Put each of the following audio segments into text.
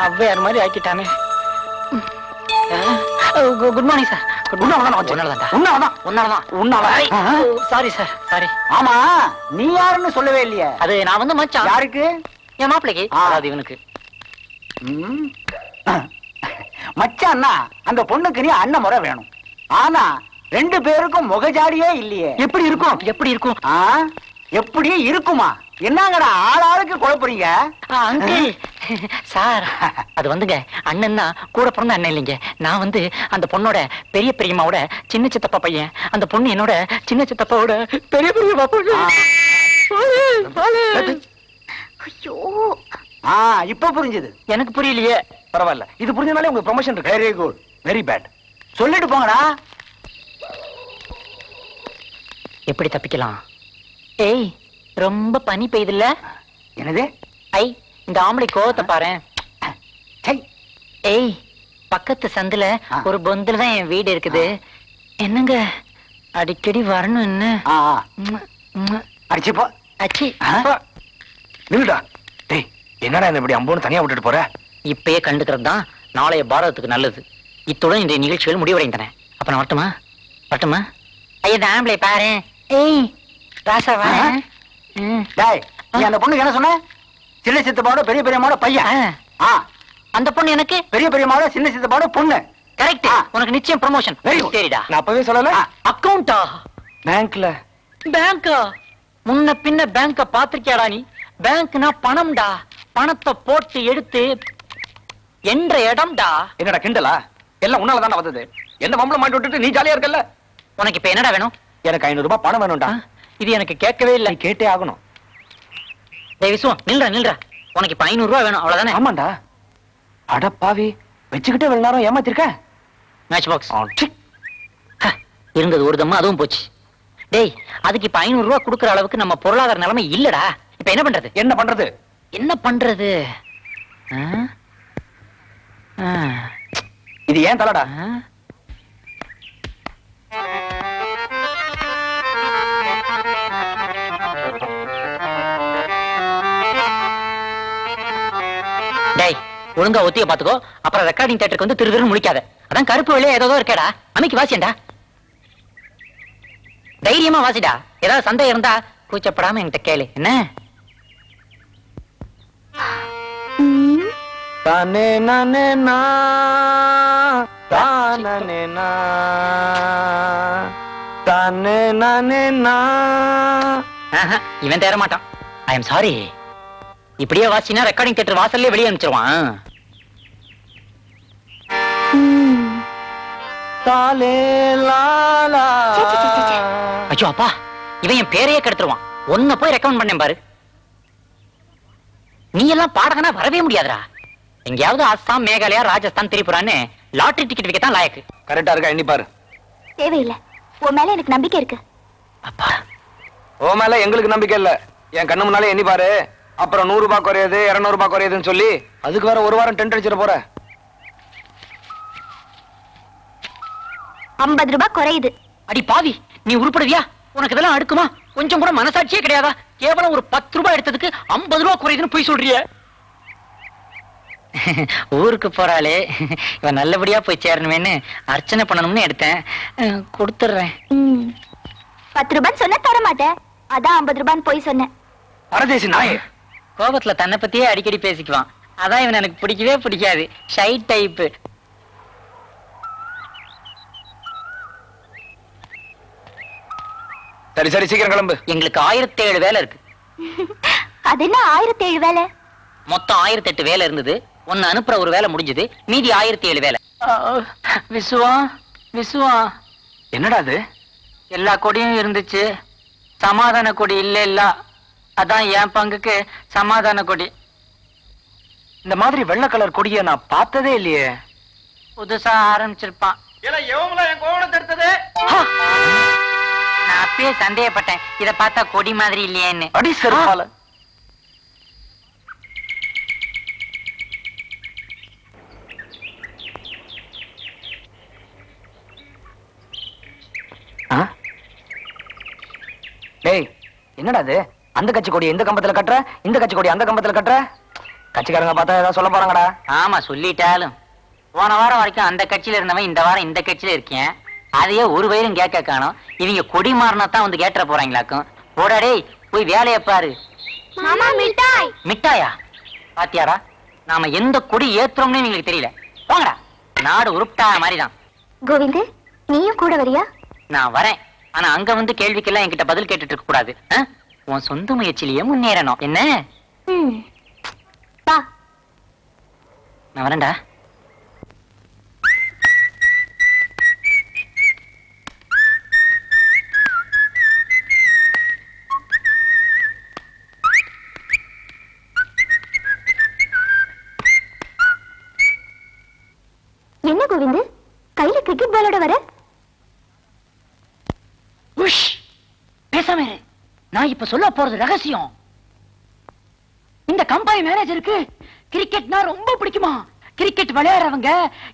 அவ்வையார் மாதிரி ஆக்கிட்டானே. Good morning sir. Sorry sir, sorry. ஆமா, நீ யாருன்னு சொல்லவே இல்லையே. அது நான் வந்து மச்சான். யாருக்கு? என் மாப்பிளைக்கு. அதாவது இவனுக்கு. மச்சான்னா அந்த பொண்ணுக்கு நீ அண்ணன் முறை வேணும். ஆனா 2 பேருக்கும் முகஜாடியே இல்லையே. எப்படி இருக்கும்? எப்படி இருக்கும்? எப்படி இருக்குமா? என்னங்கடா ஆளாளுக்கு குழப்பறீங்க? அங்கிள் சார், அது வந்துங்க அண்ணன்னா கூட பிறந்த அண்ணன் இல்லைங்க. நான் வந்து அந்த பொண்ணோட பெரிய பெரியம்மாவோட சின்ன சித்தப்பா பையன். அந்த பொண்ணு என்னோட சின்ன சித்தப்பாவோட பெரிய பெரியம்மா பொண்ணு. ஐயோ, இப்ப புரிஞ்சது. எனக்கு புரியலையே. பரவாயில்ல, இது புரிஞ்சனாலே உங்க ப்ரமோஷன் இருக்கு. Very good, very bad. சொல்லிட்டு போங்கடா. எப்படி தப்பிக்கலாம்? ஏய், ரொம்ப பனி பெய்யுதுல்ல? என்னது? ஐ, இந்த ஆம்பளை கோவத்தை பாரு. ஏய், பக்கத்து சந்துல ஒரு பொந்துல தான் என் வீடு இருக்குது. என்னங்க அடிக்கடி வரணும். என்ன அடிச்சுப்போ அச்சி நில்லுடா. டேய், என்னடா இந்த இப்படி அம்போன்னு தனியா விட்டுட்டு போற? இப்பயே கண்டுக்கிறது தான் நாளைய பாரதத்துக்கு நல்லது. இத்துடன் இந்த நிகழ்ச்சிகள் முடிவடைந்தன. அப்ப நான் வரட்டுமா? வரட்டுமா? ஐயா, இந்த ஆம்பளை பாரு. ஏய் ராசா வா. டேய், நீ அந்த பொண்ணுக்கு என்ன சொன்ன? சின்ன சித்தப்பாவோட பெரிய பெரியம்மாவோட பையன். அந்த பொண்ணு எனக்கு பெரிய பெரியம்மாவோட சின்ன சித்தப்பாவோட பொண்ணு. கரெக்ட். உனக்கு நிச்சயம் ப்ரமோஷன். சரிடா. நான் அப்பவே சொல்லல. அக்கவுண்டா? பேங்க்ல. பேங்கா? முன்ன பின்ன பேங்க பாத்திருக்கியாடா நீ? பேங்க்னா பணம்டா. பணத்தை போட்டு எடுத்து என்ற இடம்டா. என்னடா கிண்டலா? எல்லாம் உன்னால தானே வந்தது. என்ன மம்பளம் மாட்டி விட்டுட்டு நீ ஜாலியா இருக்கல்ல? உனக்கு இப்ப என்னடா வேணும்? எனக்கு 500 ரூபாய் பணம் வேணும்டா. இது எனக்கு கேட்கவே இல்லை. கேட்டே ஆகணும். விசுவம், நில்ற. உனக்கு இப்ப 500 ரூபாய் வேணும், அவ்வளவுதானே? ஆமாண்டா. அட பாவி, வச்சுக்கிட்டே வெள்ள நேரம் ஏமாத்திருக்க. மேட்ச் பாக்ஸ் இருந்தது ஒரு தம்மா, அதுவும் போச்சு. டேய், அதுக்கு இப்ப 500 ரூபாய் கொடுக்கற அளவுக்கு நம்ம பொருளாதார நிலைமை இல்லடா. இப்ப என்ன பண்றது? என்ன பண்றது? இது ஏன் தலடா? டேய், ஒழுங்கா ஒத்திய பாத்துக்கோ. அப்புறம் ரெக்கார்டிங் தியேட்டருக்கு வந்து திரு முழிக்காத. அதான் கருப்பு வெளியே ஏதோ இருக்கேடா. அமைக்கு வாசியண்டா. தைரியமா வாசிடா. ஏதாவது சந்தேகம் இருந்தா கூச்சப்படாம என்கிட்ட கேளு. என்ன? தானே நானே நா தானே நா தானே நானே நா. இவன் தேர மாட்டான். I am sorry. இப்படியே வாசினா ரெக்கார்டிங் தியேட்டர் வாசல்லே வெளியே அனுப்பிச்சிருவான். ஐயோ அப்பா, இவன் என் பேரையே கெடுத்துருவான். ஒன்ன போய் ரெக்கமெண்ட் பண்ணேன் பாரு. நீ எல்லாம் பாடகனா வரவே முடியாதுடா. எங்கேயாவது அஸ்ஸாம், மேகாலயா, ராஜஸ்தான், திரிபுரான்னு லாட்டரி டிக்கெட் வைக்கத்தான் லாயக்கு. கரெக்டா இருக்கா? எண்ணி பாரு. தேவையில்லை, உன் மேல எனக்கு நம்பிக்கை இருக்கு. அப்பா, ஓ மேல எங்களுக்கு நம்பிக்கை இல்ல. என் கண்ணு முன்னாலே எண்ணி பாரு. அப்புறம் 100 ரூபாய் குறையுது, 200 ரூபாய் குறையுதுன்னு சொல்லி அதுக்கு வேற ஒரு வாரம் டென்ட் அடிச்சிட போற. 50 ரூபாய் குறையுது. அடி பாவி, நீ உருப்படுவியா? உனக்கு இதெல்லாம் அடுக்குமா? கொஞ்சம் கூட மனசாட்சியே கிடையாதா? கேவலம் ஒரு 10 ரூபாய் எடுத்ததுக்கு 50 ரூபாய் குறையுதுன்னு போய் சொல்றிய. ஊருக்கு போறாளே, இவன் நல்லபடியா போய் சேரணுமேன்னு அர்ச்சனை பண்ணணும்னு எடுத்தேன். கொடுத்துடுறேன். 10 ரூபாய் சொன்ன தர மாட்டேன். அதான் 50 ரூபான்னு போய் சொன்னேன். பரதேசி நாயே. கோபத்துல தன்னை பத்தியே அடிக்கடி பேசிக்குவான். அதான் இவன் எனக்கு பிடிக்கவே பிடிக்காது. Shy type. சரி சரி, சீக்கிரம் கிளம்பு. எங்களுக்கு 1007 வேலை இருக்கு. அது என்ன 1007 வேலை? மொத்தம் 1008 வேலை இருந்தது. ஒன்னு அனுப்புற ஒரு வேலை முடிஞ்சது. மீதி 1007 வேலை. விசுவா, என்னடா அது? எல்லா கொடியும் இருந்துச்சு, சமாதான கொடி இல்ல. அதான் என் பங்குக்கு சமாதான கொடி. இந்த மாதிரி வெள்ளை கலர் கொடியை நான் பார்த்ததே இல்லையே. புதுசா ஆரம்பிச்சிருப்பான். நான் அப்பயே சந்தேகப்பட்டேன், இத பார்த்தா கொடி மாதிரி இல்லையேன்னு. அடி செருப்பால. என்னடா அது? அந்த கட்சி கொடி இந்த கம்பத்துல கட்டுற, இந்த கட்சி கொடி அந்த கம்பத்துல கட்டுற. கட்சிக்காரங்க பார்த்தா ஏதாவது சொல்ல போறாங்கடா. ஆமா சொல்லிட்டாலும் போன வாரம் வரைக்கும் அந்த கட்சியில இருந்தவன் இந்த வாரம் இந்த கட்சியில இருக்கேன். அதையே ஒரு வயலும் கேட்க காணோம். இவங்க கொடி மாறினா தான் வந்து கேட்டுற போறாங்களாக்கும். போடாடே போய் வேலையை பாரு. மாமா மிட்டாய். மிட்டாயா? பாத்தியாரா, நாம எந்த கொடி ஏத்துறோம்னு எங்களுக்கு தெரியல. போங்கடா, நாடு உருப்டா மாதிரிதான். கோவிந்து, நீயும் கூட வரியா? நான் வரேன். ஆனா அங்க வந்து கேள்விக்கெல்லாம் என்கிட்ட பதில் கேட்டுட்டு இருக்க கூடாது. உன் சொந்த முயற்சியிலேயே முன்னேறணும். என்ன? வா. நான் வரேன்டா. என்ன கோவிந்து, கையில கிரிக்கெட் பாலோட வர? பேசாம இரு. நான் இப்ப சொல்ல போறது ரகசியம். இந்த கம்பெனி மேனேஜருக்கு கிரிக்கெட்னா ரொம்ப பிடிக்குமா. கிரிக்கெட் விளையாடுறவங்க,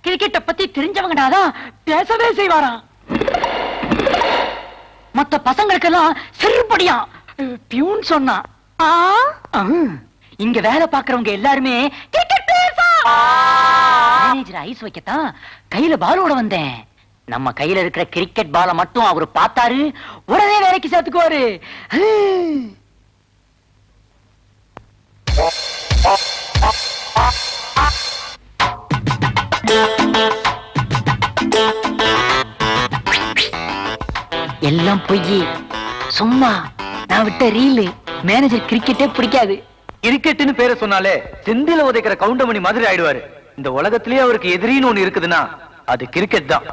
கிரிக்கெட்டை பத்தி தெரிஞ்சவங்கனாதான் பேசவே செய்வாராம். மத்த பசங்களுக்கெல்லாம் செருப்படியா பியூன் சொன்னா. இங்க வேலை பாக்குறவங்க எல்லாருமே கிரிக்கெட் பேசா. மேனேஜர் ஐஸ் வைக்கத்தான் கையில பாலோட வந்தேன். நம்ம கையில இருக்கிற கிரிக்கெட் பால மட்டும் அவரு பார்த்தாரு, உடனே வேலைக்கு சேர்த்துக்குவாரு. எல்லாம் பொய், சும்மா நான் விட்ட ரீலு. மேனேஜர் கிரிக்கெட்டே பிடிக்காது. கிரிக்கெட்னு பேரை சொன்னாலே செந்தில உதைக்கிற கவுண்டமணி மாதிரி ஆயிடுவாரு. இந்த உலகத்திலேயே அவருக்கு எதிரின்னு ஒண்ணு இருக்குதுன்னா அது கிரிக்கெட் தான்.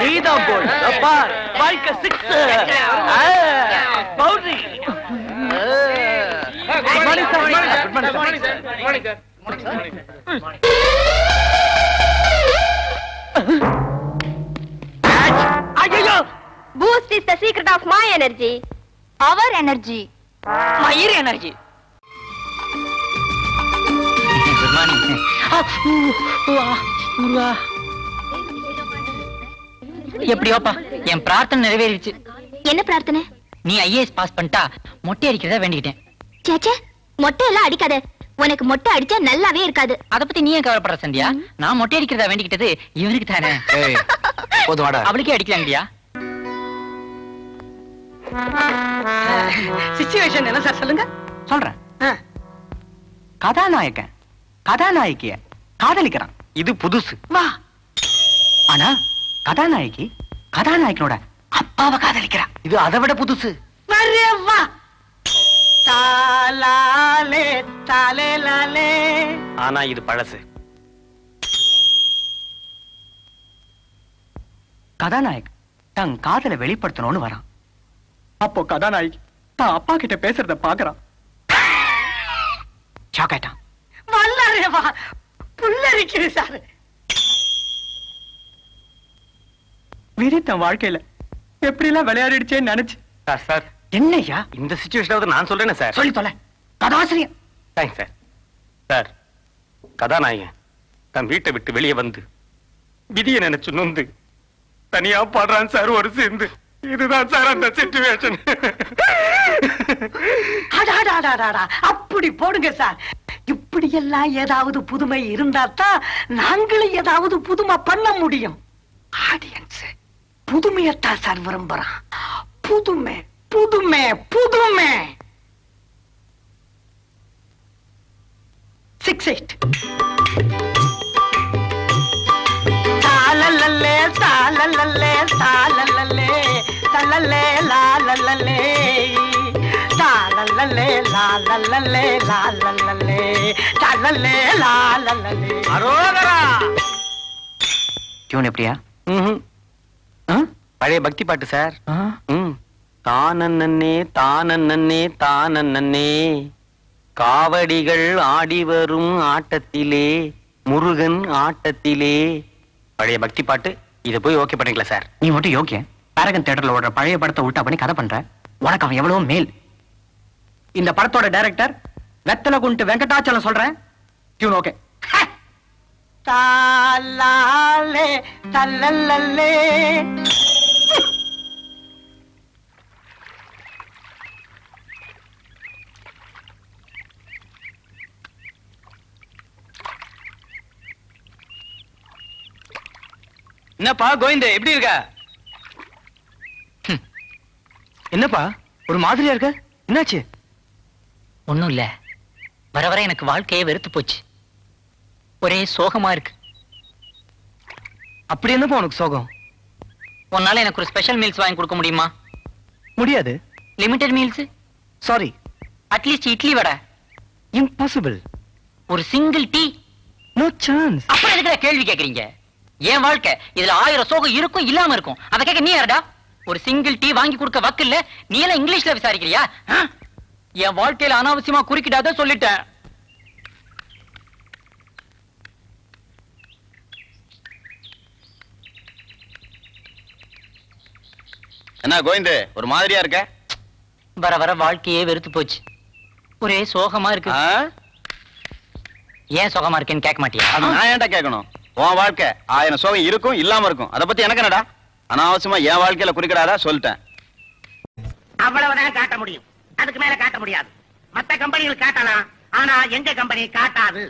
நீதான் போல் boundary. Boost is the secret of my energy. Our energy. My energy. Good morning. எப்படியோப்பா என் பிரார்த்தனை நிறைவேறிடுச்சு. என்ன பிரார்த்தனை? நீ ஐஏஎஸ் பாஸ் பண்ணிட்டா மொட்டை அடிக்கிறதா வேண்டிக்கிட்டேன். சேச்சே, மொட்டை எல்லாம் அடிக்காத. உனக்கு மொட்டை அடிச்சா நல்லாவே இருக்காது. அத பத்தி நீ ஏன் கவலைப்படுற சந்தியா? நான் மொட்டை அடிக்கிறதா வேண்டிக்கிட்டது இவருக்கு தானே. அவளுக்கே அடிக்கலாங்கடியா? சிச்சுவேஷன் என்ன சார் சொல்லுங்க. சொல்றேன். கதாநாயகன் கதாநாயகிய காதலிக்கிறான். இது புதுசு. வா. ஆனா கதாநாயகி கதாநாயகனோட அப்பாவை காதலிக்கிறா. இது அதை விட புதுசு. வரே வா. தாலாலே தாலே லாலே. ஆனா இது பழசு. கதாநாயகன் தன் காதலை வெளிப்படுத்தணும்னு வரான். அப்போ கதாநாயகி தான் அப்பா கிட்ட பேசுறத பாக்குறான். ஷாக்காயிட்டான். வல்லாரே வா. புல்லரிக்குது சார். விதி தன் வாழ்க்கையில எப்படி எல்லாம் விளையாடிடுச்சேன்னு நினைச்சு. சார் என்னையா இந்த சிச்சுவேஷன் நான் சொல்றேன் சார். சொல்லி தொலை. கதாசிரியர். Thanks sir. சார் கதாநாயகன் தன் வீட்டை விட்டு வெளியே வந்து விதியை நினைச்சு நொந்து தனியா பாடுறான் சார் ஒரு சேர்ந்து. இதுதான் சார் அந்த சிச்சுவேஷன். அப்படி போடுங்க சார். இப்படி எல்லாம் ஏதாவது புதுமை இருந்தா தான் நாங்களும் ஏதாவது புதுமை பண்ண முடியும். ஆடியன்ஸ் புதுமையத்தான் சார் விரும்புறான். புதுமை புதுமை புதுமை. 6-8. தாலலல்லே தாலலல்லே தாலலல்லே தலல்லே லாலலல்லே தாலலல்லே லாலலல்லே லாலலல்லே தலல்லே லாலலல்லே. அரோகரா. டியூன் எப்படியா? பழைய பக்தி பாட்டு சார். தானன்னே தானன்னே தானன்னே காவடிகள் ஆடி வரும் ஆட்டத்திலே முருகன் ஆட்டத்திலே. பழைய பக்தி பாட்டு. இதை போய் ஓகே பண்ணிக்கல சார். நீ மட்டும் யோக்கிய பாரகன் தியேட்டர்ல ஓடுற பழைய படத்தை உல்டா பண்ணி கதை பண்ற. உனக்கு அவன் எவ்வளவு மேல். இந்த படத்தோட டைரக்டர் வெத்தலை குண்டு வெங்கடாச்சலம் சொல்றேன். Tune okay. தாலாலே தல்லல்லே. என்னப்பா கோவிந்த எப்படி இருக்க? என்னப்பா ஒரு மாதிரியா இருக்க? என்னாச்சு? ஒண்ணும் இல்ல, வர வர எனக்கு வாழ்க்கையே வெறுத்து போச்சு. ஒரே சோகமா இருக்கு. அப்படி என்னப்பா உனக்கு சோகம்? உன்னால எனக்கு ஒரு ஸ்பெஷல் மீல்ஸ் வாங்கி கொடுக்க முடியுமா? முடியாது. Limited meals? Sorry. At least idli vada. Impossible. ஒரு சிங்கிள் டீ? No chance. அப்புறம் எதுக்குடா கேள்வி கேக்குறீங்க? என் வாழ்க்கை இதுல 1000 சோகம் இருக்கும் இல்லாம இருக்கும். அத கேட்க நீ யாரடா? ஒரு சிங்கிள் டீ வாங்கி கொடுக்க வக்கில்ல, நீ எல்லாம் இங்கிலீஷ்ல விசாரிக்கிறியா? என் வாழ்க்கையில அனாவசியமா குறுக்கிடாத சொல்லிட்டேன். என்ன கோவிந்து ஒரு மாதிரியா இருக்க? வர வர வாழ்க்கையே வெறுத்து போச்சு. ஒரே சோகமா இருக்கு. ஏன் சோகமா இருக்கேன்னு கேட்க மாட்டியா? அது நான் ஏன்டா கேட்கணும்? உன் வாழ்க்கை 1000 சோகம் இருக்கும் இல்லாம இருக்கும். அத பத்தி எனக்கு என்னடா? அனாவசியமா என் வாழ்க்கையில குறிக்கிடாதா சொல்லிட்டேன். அவ்வளவுதான் காட்ட முடியும், அதுக்கு மேல காட்ட முடியாது. மத்த கம்பெனிகள் காட்டலாம், ஆனா எங்க கம்பெனி காட்டாது.